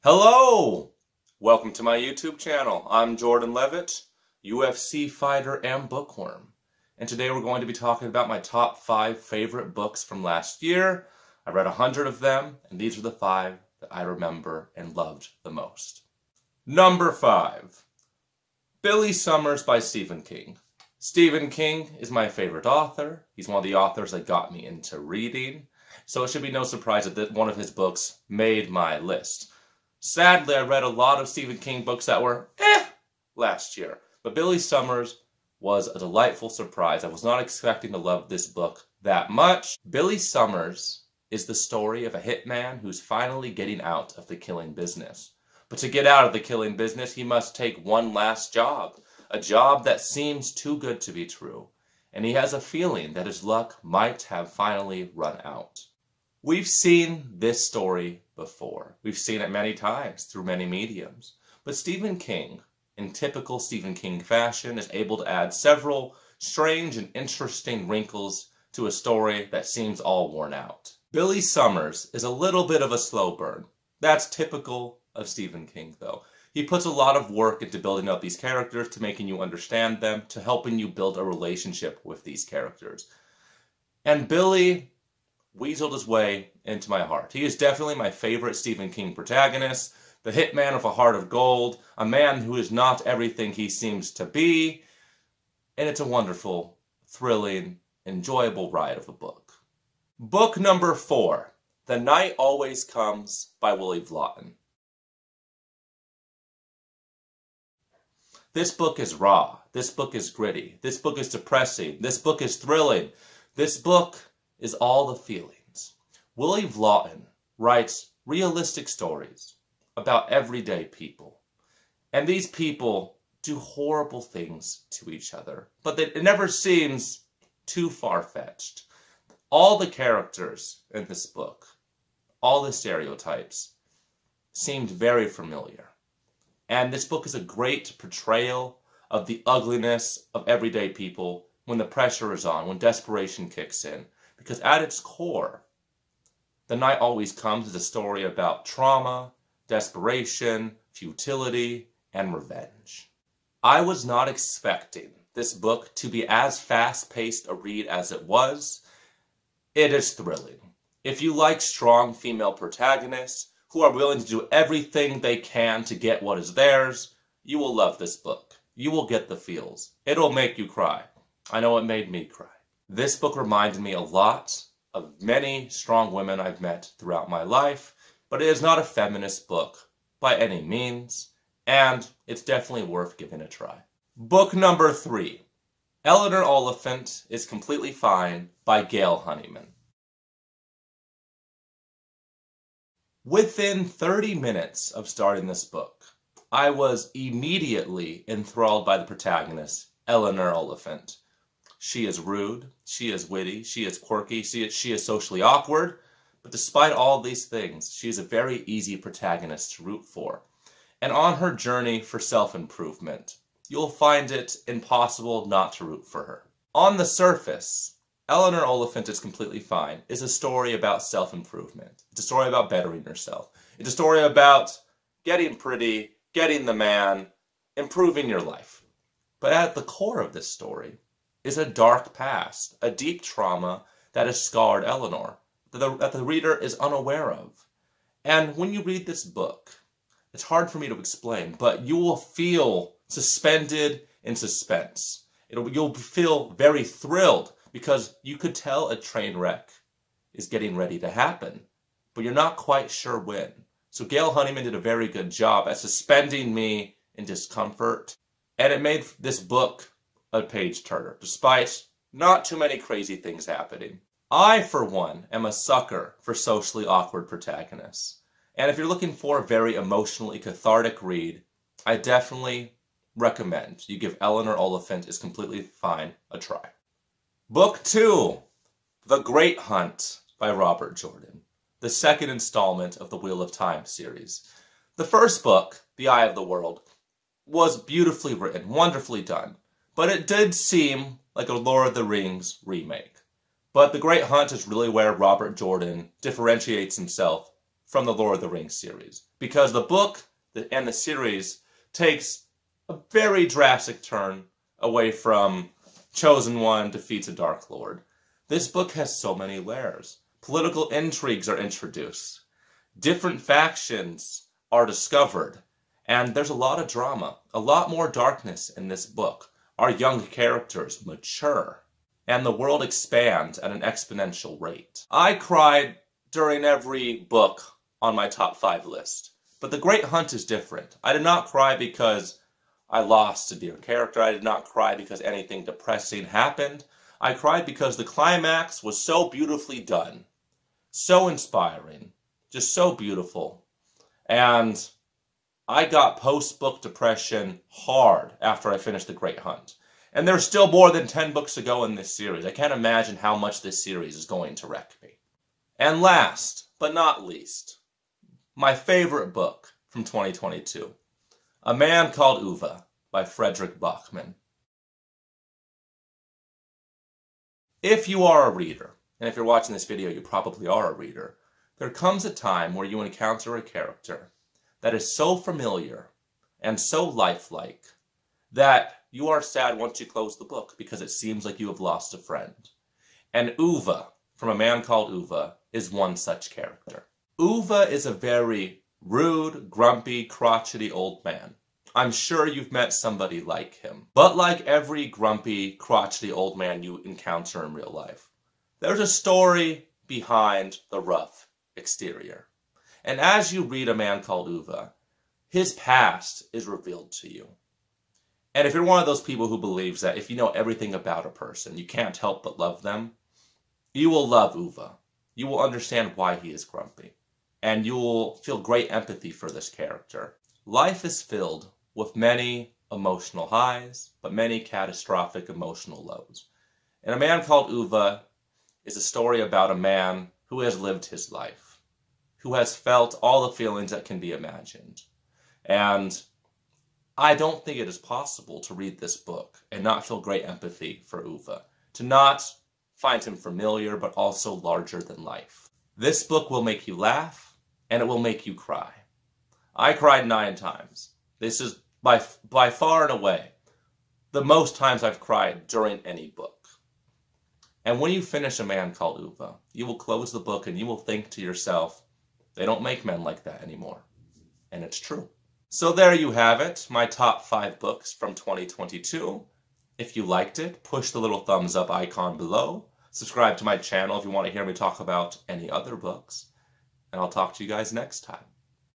Hello! Welcome to my YouTube channel. I'm Jordan Levitt, UFC fighter and bookworm. And today we're going to be talking about my top 5 favorite books from last year. I read 100 of them, and these are the 5 that I remember and loved the most. Number 5. Billy Summers by Stephen King. Stephen King is my favorite author. He's one of the authors that got me into reading. So it should be no surprise that one of his books made my list. Sadly, I read a lot of Stephen King books that were last year. But Billy Summers was a delightful surprise. I was not expecting to love this book that much. Billy Summers is the story of a hitman who's finally getting out of the killing business. But to get out of the killing business, he must take one last job. A job that seems too good to be true. And he has a feeling that his luck might have finally run out. We've seen this story before. We've seen it many times through many mediums. But Stephen King, in typical Stephen King fashion, is able to add several strange and interesting wrinkles to a story that seems all worn out. Billy Summers is a little bit of a slow burn. That's typical of Stephen King, though. He puts a lot of work into building up these characters, to making you understand them, to helping you build a relationship with these characters. And Billy weaseled his way into my heart. He is definitely my favorite Stephen King protagonist, the hitman with a heart of gold, a man who is not everything he seems to be, and it's a wonderful, thrilling, enjoyable ride of a book. Book number 4, The Night Always Comes by Willie Vlottin. This book is raw. This book is gritty. This book is depressing. This book is thrilling. This book is all the feelings. Willie Vlottin writes realistic stories about everyday people. And these people do horrible things to each other. But it never seems too far-fetched. All the characters in this book, all the stereotypes, seemed very familiar. And this book is a great portrayal of the ugliness of everyday people when the pressure is on, when desperation kicks in. Because at its core, The Night Always Comes is a story about trauma, desperation, futility, and revenge. I was not expecting this book to be as fast-paced a read as it was. It is thrilling. If you like strong female protagonists, who are willing to do everything they can to get what is theirs, you will love this book. You will get the feels. It'll make you cry. I know it made me cry. This book reminded me a lot of many strong women I've met throughout my life, but it is not a feminist book by any means, and it's definitely worth giving a try. Book number 3, Eleanor Oliphant is Completely Fine by Gail Honeyman. Within 30 minutes of starting this book, I was immediately enthralled by the protagonist, Eleanor Oliphant. She is rude, she is witty, she is quirky, she is socially awkward, but despite all these things, she is a very easy protagonist to root for. And on her journey for self-improvement, you'll find it impossible not to root for her. On the surface, Eleanor Oliphant is Completely Fine is a story about self-improvement. It's a story about bettering yourself. It's a story about getting pretty, getting the man, improving your life. But at the core of this story is a dark past, a deep trauma that has scarred Eleanor, that the reader is unaware of. And when you read this book, it's hard for me to explain, but you will feel suspended in suspense. You'll feel very thrilled, because you could tell a train wreck is getting ready to happen, but you're not quite sure when. So Gail Honeyman did a very good job at suspending me in discomfort, and it made this book a page-turner, despite not too many crazy things happening. I, for one, am a sucker for socially awkward protagonists. And if you're looking for a very emotionally cathartic read, I definitely recommend you give Eleanor Oliphant is Completely Fine a try. Book 2, The Great Hunt by Robert Jordan, the second installment of the Wheel of Time series. The first book, The Eye of the World, was beautifully written, wonderfully done, but it did seem like a Lord of the Rings remake. But The Great Hunt is really where Robert Jordan differentiates himself from the Lord of the Rings series, because the book and the series takes a very drastic turn away from Chosen One defeats a Dark Lord. This book has so many layers. Political intrigues are introduced. Different factions are discovered. And there's a lot of drama, a lot more darkness in this book. Our young characters mature, and the world expands at an exponential rate. I cried during every book on my top 5 list, but The Great Hunt is different. I did not cry because I lost a dear character. I did not cry because anything depressing happened. I cried because the climax was so beautifully done, so inspiring, just so beautiful. And I got post-book depression hard after I finished The Great Hunt. And there's still more than 10 books to go in this series. I can't imagine how much this series is going to wreck me. And last, but not least, my favorite book from 2022, A Man Called Ove by Fredrik Backman. If you are a reader, and if you're watching this video, you probably are a reader, there comes a time where you encounter a character that is so familiar and so lifelike that you are sad once you close the book because it seems like you have lost a friend. And Ove, from A Man Called Ove, is one such character. Ove is a very rude, grumpy, crotchety old man. I'm sure you've met somebody like him. But like every grumpy, crotchety old man you encounter in real life, there's a story behind the rough exterior. And as you read A Man Called Ove, his past is revealed to you. And if you're one of those people who believes that if you know everything about a person, you can't help but love them, you will love Ove. You will understand why he is grumpy. And you will feel great empathy for this character. Life is filled with many emotional highs, but many catastrophic emotional lows. And A Man Called Ove is a story about a man who has lived his life, who has felt all the feelings that can be imagined. And I don't think it is possible to read this book and not feel great empathy for Ove, to not find him familiar but also larger than life. This book will make you laugh, and it will make you cry. I cried 9 times. This is by far and away the most times I've cried during any book. And when you finish A Man Called Ove, you will close the book and you will think to yourself, they don't make men like that anymore. And it's true. So there you have it, my top 5 books from 2022. If you liked it, push the little thumbs up icon below. Subscribe to my channel if you want to hear me talk about any other books. And I'll talk to you guys next time.